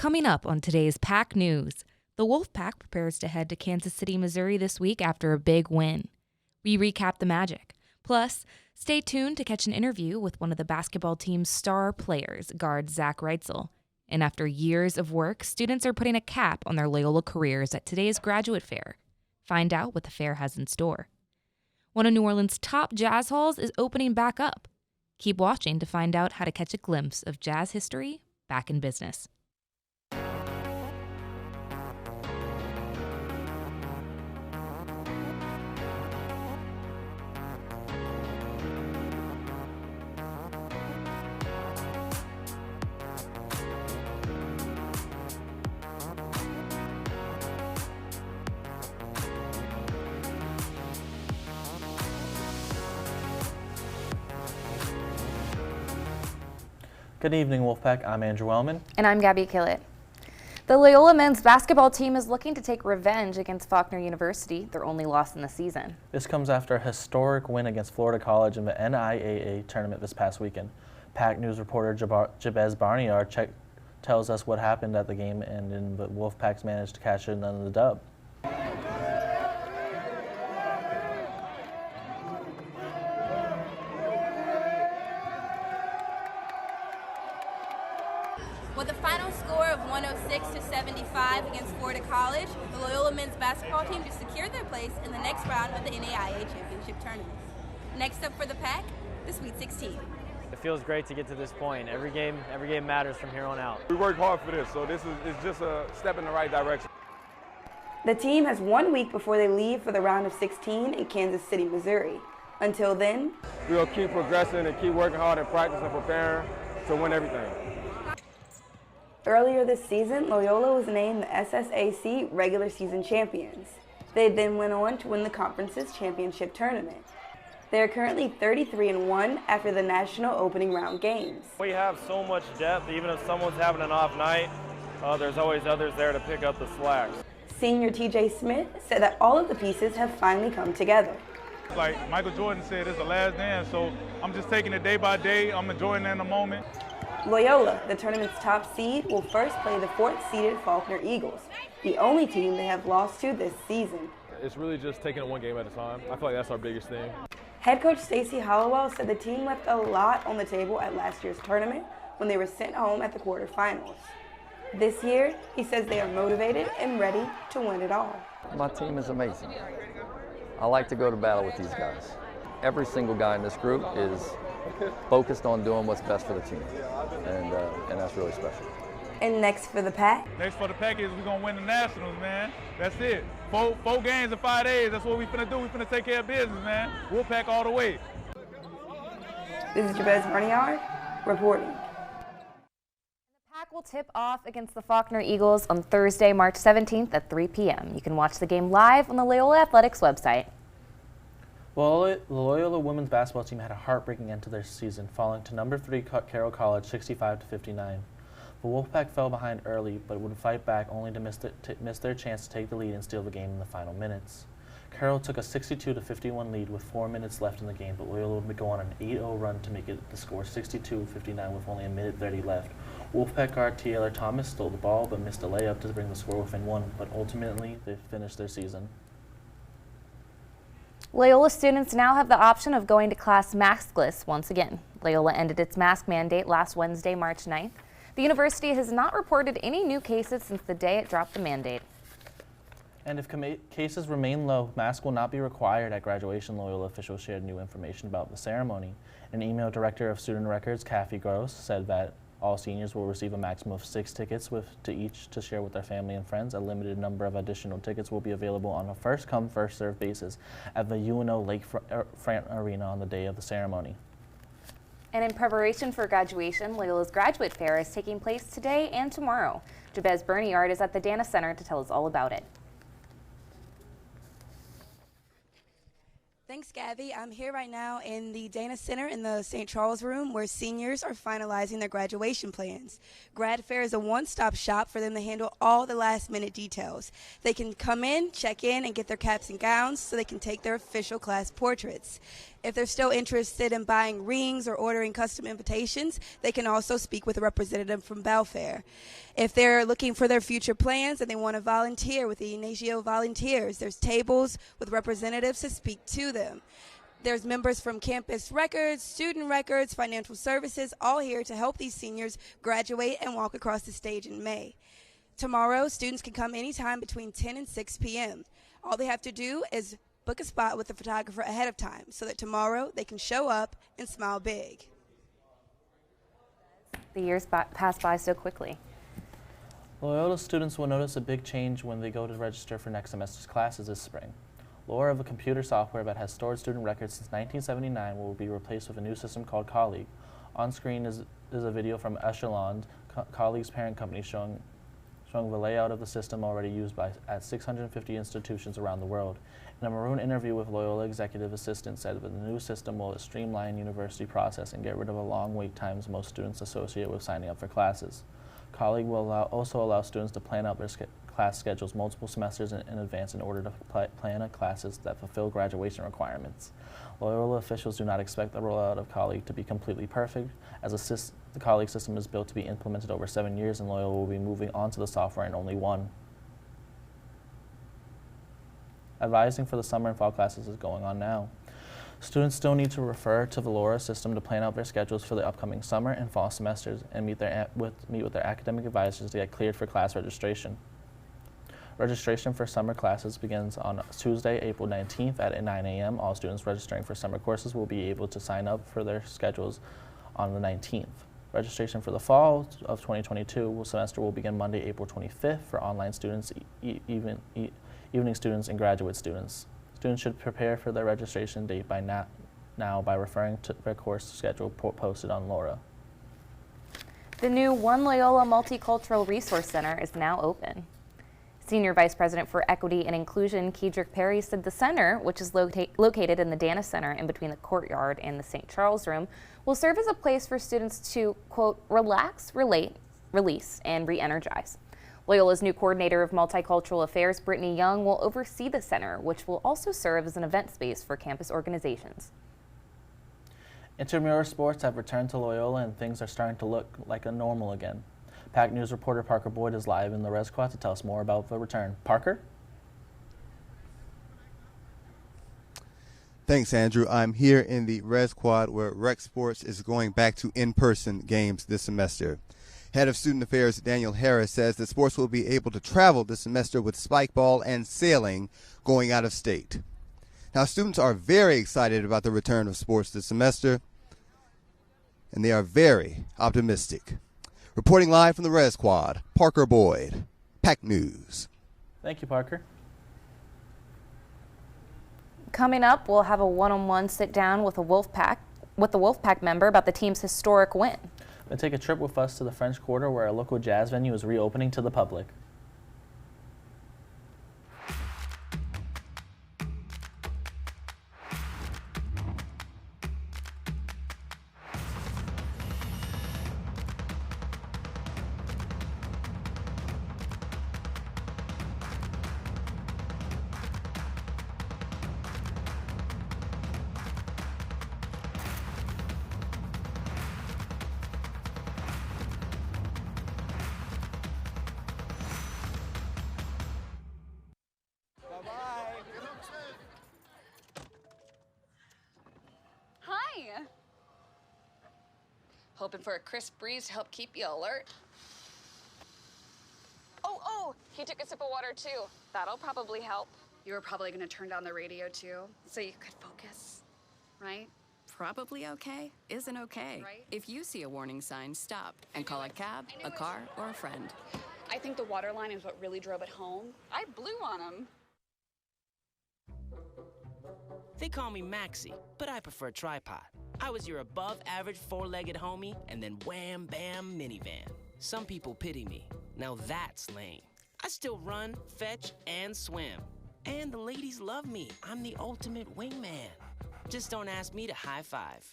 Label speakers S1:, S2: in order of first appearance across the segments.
S1: Coming up on today's Pack News, the Wolfpack prepares to head to Kansas City, Missouri this week after a big win. We recap the Magic. Plus, stay tuned to catch an interview with one of the basketball team's star players, guard Zach Reitzel. And after years of work, students are putting a cap on their Loyola careers at today's graduate fair. Find out what the fair has in store. One of New Orleans' top jazz halls is opening back up. Keep watching to find out how to catch a glimpse of jazz history back in business.
S2: Good evening, Wolfpack. I'm Andrew Wellman.
S3: And I'm Gabby Killett. The Loyola men's basketball team is looking to take revenge against Faulkner University, their only loss in the season.
S2: This comes after a historic win against Florida College in the NIAA tournament this past weekend. Pack News reporter Jabez Barnyard tells us what happened at the game, and then the Wolfpacks managed to catch another dub.
S4: With a final score of 106-75 against Florida College, the Loyola men's basketball team just secured their place in the next round of the NAIA championship tournament. Next up for the Pack, the Sweet 16.
S5: It feels great to get to this point. Every game matters from here on out.
S6: We worked hard for this, so this is just a step in the right direction.
S7: The team has 1 week before they leave for the round of 16 in Kansas City, Missouri. Until then,
S6: we'll keep progressing and keep working hard in practice and preparing to win everything.
S7: Earlier this season, Loyola was named the SSAC regular season champions. They then went on to win the conference's championship tournament. They are currently 33-1 after the national opening round games.
S5: We have so much depth, even if someone's having an off night, there's always others there to pick up the slack.
S7: Senior TJ Smith said that all of the pieces have finally come together.
S8: Like Michael Jordan said, it's the last dance, so I'm just taking it day by day. I'm enjoying it in the moment.
S7: Loyola, the tournament's top seed, will first play the 4th-seeded Faulkner Eagles, the only team they have lost to this season.
S6: It's really just taking it one game at a time. I feel like that's our biggest thing.
S7: Head coach Stacey Hollowell said the team left a lot on the table at last year's tournament when they were sent home at the quarterfinals. This year, he says they are motivated and ready to win it all.
S9: My team is amazing. I like to go to battle with these guys. Every single guy in this group is focused on doing what's best for the team, and that's really special.
S7: And next for the Pack?
S8: Next for the Pack is we're gonna win the Nationals, man. That's it. Four games in 5 days. That's what we finna do. We finna take care of business, man. We'll pack all the way.
S7: This is Jabez Barnyard reporting.
S3: The Pack will tip off against the Faulkner Eagles on Thursday, March 17th at 3 p.m. You can watch the game live on the Loyola Athletics website.
S2: Well, the Loyola women's basketball team had a heartbreaking end to their season, falling to number 3 Carroll College 65-59. The Wolfpack fell behind early, but would fight back only to miss their chance to take the lead and steal the game in the final minutes. Carroll took a 62-51 lead with 4 minutes left in the game, but Loyola would go on an 8-0 run to make it the score 62-59 with only a minute 30 left. Wolfpack guard Taylor Thomas stole the ball but missed a layup to bring the score within 1, but ultimately they finished their season.
S3: Loyola students now have the option of going to class maskless once again. Loyola ended its mask mandate last Wednesday, March 9th. The university has not reported any new cases since the day it dropped the mandate.
S2: And if cases remain low, masks will not be required at graduation. Loyola officials shared new information about the ceremony. An email director of student records, Kathy Gross, said that all seniors will receive a maximum of 6 tickets to each to share with their family and friends. A limited number of additional tickets will be available on a first-come, first-served basis at the UNO Lakefront Arena on the day of the ceremony.
S3: And in preparation for graduation, Loyola's graduate fair is taking place today and tomorrow. Jabez Barnyard is at the Dana Center to tell us all about it.
S4: Thanks, Gabby. I'm here right now in the Dana Center in the St. Charles room where seniors are finalizing their graduation plans. Grad Fair is a one-stop shop for them to handle all the last-minute details. They can come in, check in, and get their caps and gowns so they can take their official class portraits.
S10: If they're still interested in buying rings or ordering custom invitations, they can also speak with a representative from Belfair. If they're looking for their future plans and they want to volunteer with the Inagio Volunteers, there's tables with representatives to speak to them. There's members from Campus Records, Student Records, Financial Services, all here to help these seniors graduate and walk across the stage in May. Tomorrow, students can come anytime between 10 and 6 p.m. All they have to do is book a spot with the photographer ahead of time so that tomorrow they can show up and smile big.
S3: The years pass by so quickly.
S2: Loyola students will notice a big change when they go to register for next semester's classes this spring. Lore of a computer software that has stored student records since 1979 will be replaced with a new system called Colleague. On screen is a video from Echelon, Colleague's parent company, showing the layout of the system already used at 650 institutions around the world. In a Maroon interview with Loyola executive assistant said that the new system will streamline university process and get rid of the long wait times most students associate with signing up for classes. Colleague will also allow students to plan out their class schedules multiple semesters in advance in order to plan classes that fulfill graduation requirements. Loyola officials do not expect the rollout of Colleague to be completely perfect, as the Colleague system is built to be implemented over 7 years, and Loyola will be moving on to the software in only 1. Advising for the summer and fall classes is going on now. Students still need to refer to the LoRa system to plan out their schedules for the upcoming summer and fall semesters and meet with their academic advisors to get cleared for class registration. Registration for summer classes begins on Tuesday, April 19th at 9 a.m. All students registering for summer courses will be able to sign up for their schedules on the 19th. Registration for the fall of 2022 semester will begin Monday, April 25th for online students, evening students, and graduate students. Students should prepare for their registration date by now by referring to their course schedule posted on LoRa.
S3: The new One Loyola Multicultural Resource Center is now open. Senior Vice President for Equity and Inclusion, Kedrick Perry, said the center, which is located in the Dana Center in between the courtyard and the St. Charles Room, will serve as a place for students to, quote, relax, relate, release, and re-energize. Loyola's new coordinator of multicultural affairs, Brittany Young, will oversee the center, which will also serve as an event space for campus organizations.
S2: Intramural sports have returned to Loyola and things are starting to look like a normal again. PAC News reporter Parker Boyd is live in the Res Quad to tell us more about the return. Parker?
S11: Thanks, Andrew. I'm here in the Res Quad where Rec Sports is going back to in-person games this semester. Head of Student Affairs Daniel Harris says that sports will be able to travel this semester with spike ball and sailing going out of state. Now, students are very excited about the return of sports this semester, and they are very optimistic. Reporting live from the Res Quad, Parker Boyd, PAC News.
S2: Thank you, Parker.
S3: Coming up, we'll have a one-on-one sit-down with the Wolfpack member about the team's historic win.
S2: Then take a trip with us to the French Quarter, where a local jazz venue is reopening to the public.
S12: Hi. Hoping for a crisp breeze to help keep you alert. Oh, he took a sip of water too. That'll probably help. You were probably gonna turn down the radio too, so you could focus, right?
S13: Probably okay isn't okay.
S12: Right?
S13: If you see a warning sign, stop and call a cab, a car, or a friend.
S12: I think the water line is what really drove it home. I blew on him.
S14: They call me Maxie, but I prefer tripod. I was your above-average four-legged homie, and then wham-bam minivan. Some people pity me. Now that's lame. I still run, fetch, and swim. And the ladies love me. I'm the ultimate wingman. Just don't ask me to high-five.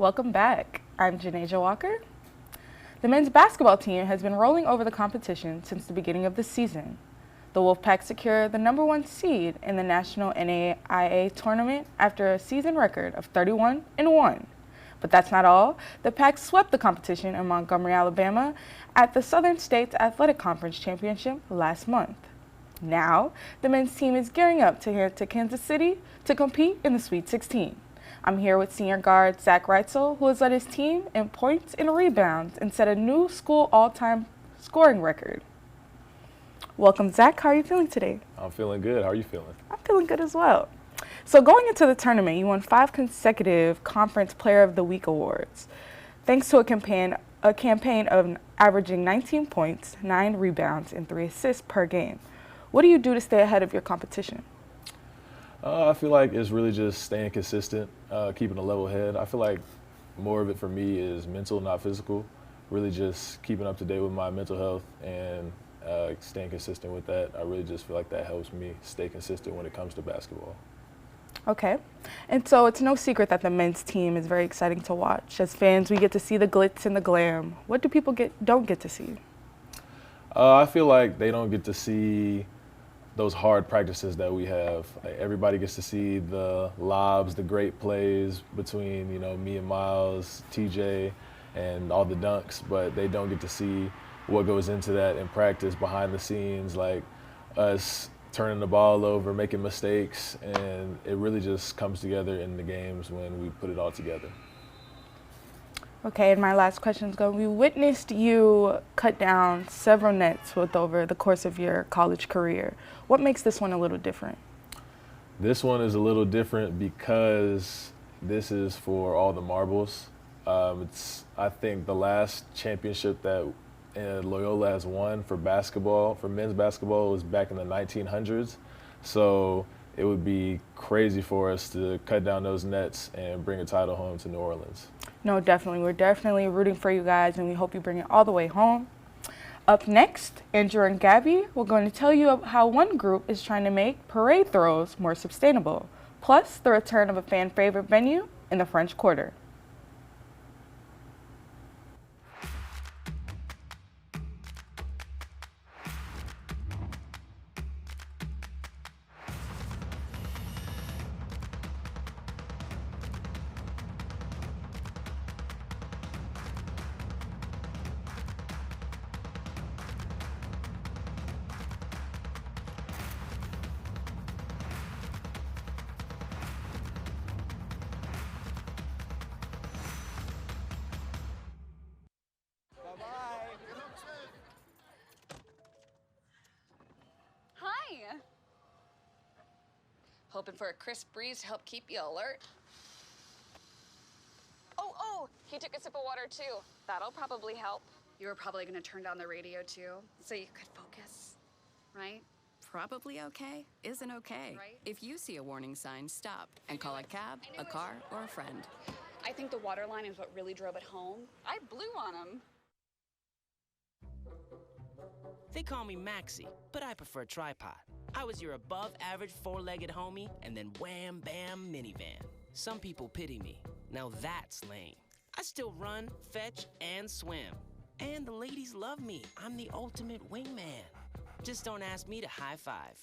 S15: Welcome back. I'm Janasia Walker. The men's basketball team has been rolling over the competition since the beginning of the season. The Wolfpack secured the #1 seed in the National NAIA tournament after a season record of 31-1. But that's not all. The Pack swept the competition in Montgomery, Alabama at the Southern States Athletic Conference Championship last month. Now, the men's team is gearing up to head to Kansas City to compete in the Sweet 16. I'm here with senior guard Zach Reitzel, who has led his team in points and rebounds and set a new school all-time scoring record. Welcome, Zach. How are you feeling today?
S16: I'm feeling good. How are you feeling?
S15: I'm feeling good as well. So going into the tournament, you won 5 consecutive Conference Player of the Week awards, thanks to a campaign of averaging 19 points, 9 rebounds, and 3 assists per game. What do you do to stay ahead of your competition?
S16: I feel like it's really just staying consistent, keeping a level head. I feel like more of it for me is mental, not physical. Really just keeping up to date with my mental health and staying consistent with that. I really just feel like that helps me stay consistent when it comes to basketball.
S15: Okay. And so it's no secret that the men's team is very exciting to watch. As fans, we get to see the glitz and the glam. What do people don't get to see?
S16: I feel like they don't get to see those hard practices that we have. Like, everybody gets to see the lobs, the great plays between, me and Miles, TJ, and all the dunks, but they don't get to see what goes into that in practice behind the scenes, like us turning the ball over, making mistakes, and it really just comes together in the games when we put it all together.
S15: Okay, and my last question is we witnessed you cut down several nets over the course of your college career. What makes this one a little different?
S16: This one is a little different because this is for all the marbles. It's, I think, the last championship that Loyola has won for basketball, for men's basketball, was back in the 1900s. So it would be crazy for us to cut down those nets and bring a title home to New Orleans.
S15: No, definitely. We're definitely rooting for you guys, and we hope you bring it all the way home. Up next, Andrew and Gabby, we're going to tell you how one group is trying to make parade throws more sustainable, plus the return of a fan favorite venue in the French Quarter.
S12: Hi. Hoping for a crisp breeze to help keep you alert. Oh, he took a sip of water too. That'll probably help. You were probably gonna turn down the radio too, so you could focus, right?
S13: Probably okay isn't okay.
S12: Right?
S13: If you see a warning sign, stop and call a cab, a car, or a friend.
S12: I think the water line is what really drove it home. I blew on him.
S14: They call me Maxie, but I prefer tripod. I was your above-average four-legged homie, and then wham, bam, minivan. Some people pity me. Now that's lame. I still run, fetch, and swim. And the ladies love me. I'm the ultimate wingman. Just don't ask me to high-five.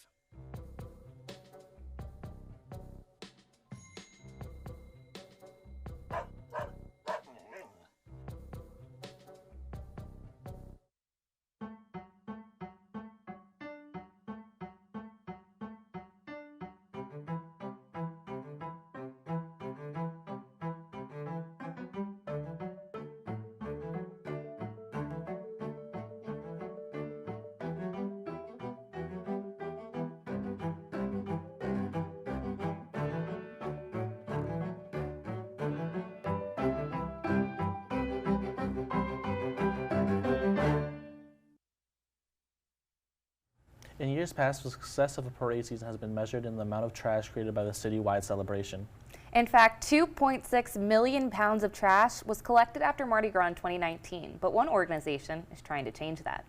S2: In years past, the success of a parade season has been measured in the amount of trash created by the citywide celebration.
S3: In fact, 2.6 million pounds of trash was collected after Mardi Gras in 2019, but one organization is trying to change that.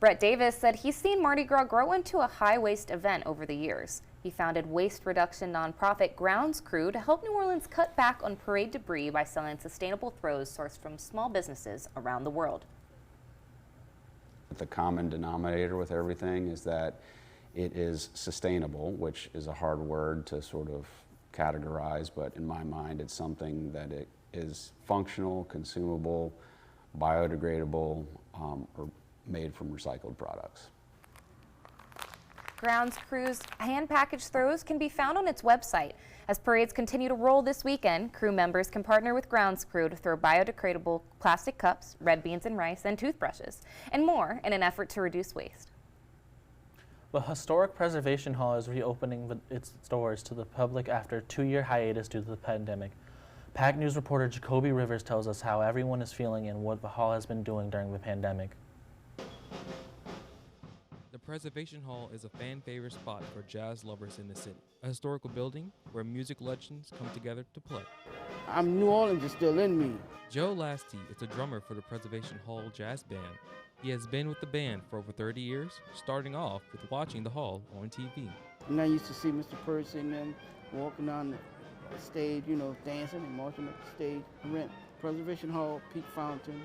S3: Brett Davis said he's seen Mardi Gras grow into a high-waste event over the years. He founded waste reduction nonprofit Grounds Crew to help New Orleans cut back on parade debris by selling sustainable throws sourced from small businesses around the world.
S17: The common denominator with everything is that it is sustainable, which is a hard word to sort of categorize, but in my mind it's something that it is functional, consumable, biodegradable, or made from recycled products.
S3: Grounds Crew's hand-packaged throws can be found on its website. As parades continue to roll this weekend, crew members can partner with Grounds Crew to throw biodegradable plastic cups, red beans and rice, and toothbrushes, and more in an effort to reduce waste.
S2: The Historic Preservation Hall is reopening its doors to the public after a 2-year hiatus due to the pandemic. PAC News reporter Jacoby Rivers tells us how everyone is feeling and what the hall has been doing during the pandemic.
S18: The Preservation Hall is a fan-favorite spot for jazz lovers in the city, a historical building where music legends come together to play.
S19: I'm New Orleans is still in me.
S18: Joe Lasty is the drummer for the Preservation Hall Jazz Band. He has been with the band for over 30 years, starting off with watching the hall on TV.
S19: And I used to see Mr. Percy and them walking on the stage, you know, dancing and marching up the stage. Rent Preservation Hall, Pete Fountain,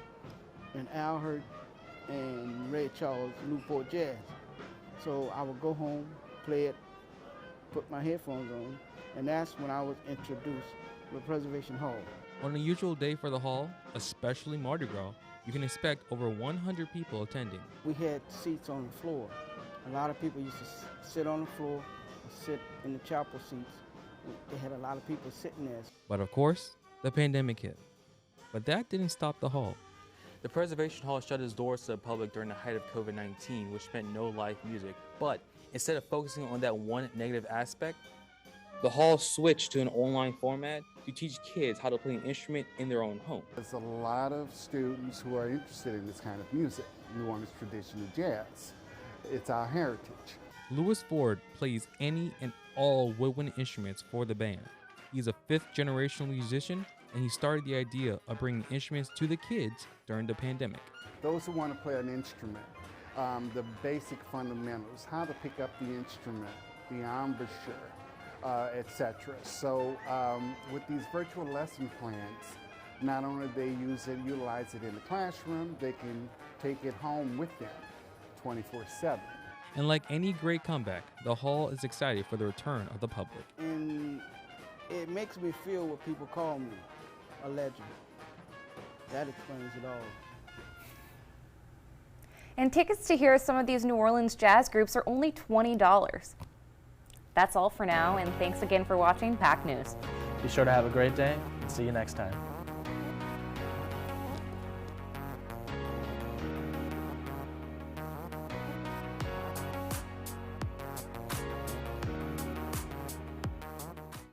S19: and Al Hurt, and Ray Charles, Newport Jazz. So I would go home, play it, put my headphones on, and that's when I was introduced to the Preservation Hall.
S18: On a usual day for the hall, especially Mardi Gras, you can expect over 100 people attending.
S19: We had seats on the floor. A lot of people used to sit on the floor or sit in the chapel seats. They had a lot of people sitting there.
S18: But of course, the pandemic hit. But that didn't stop the hall.
S20: The Preservation Hall shut its doors to the public during the height of COVID-19, which meant no live music. But instead of focusing on that one negative aspect, the hall switched to an online format to teach kids how to play an instrument in their own home.
S21: There's a lot of students who are interested in this kind of music, New Orleans traditional jazz. It's our heritage.
S18: Lewis Ford plays any and all woodwind instruments for the band. He's a 5th-generation musician, and he started the idea of bringing instruments to the kids during the pandemic.
S21: Those who want to play an instrument, the basic fundamentals, how to pick up the instrument, the embouchure, etc. So with these virtual lesson plans, not only they utilize it in the classroom, they can take it home with them 24/7.
S18: And like any great comeback, the hall is excited for the return of the public.
S19: And it makes me feel what people call me, a legend. That explains it all.
S3: And tickets to hear some of these New Orleans jazz groups are only $20. That's all for now, and thanks again for watching PAC News.
S2: Be sure to have a great day, and see you next time.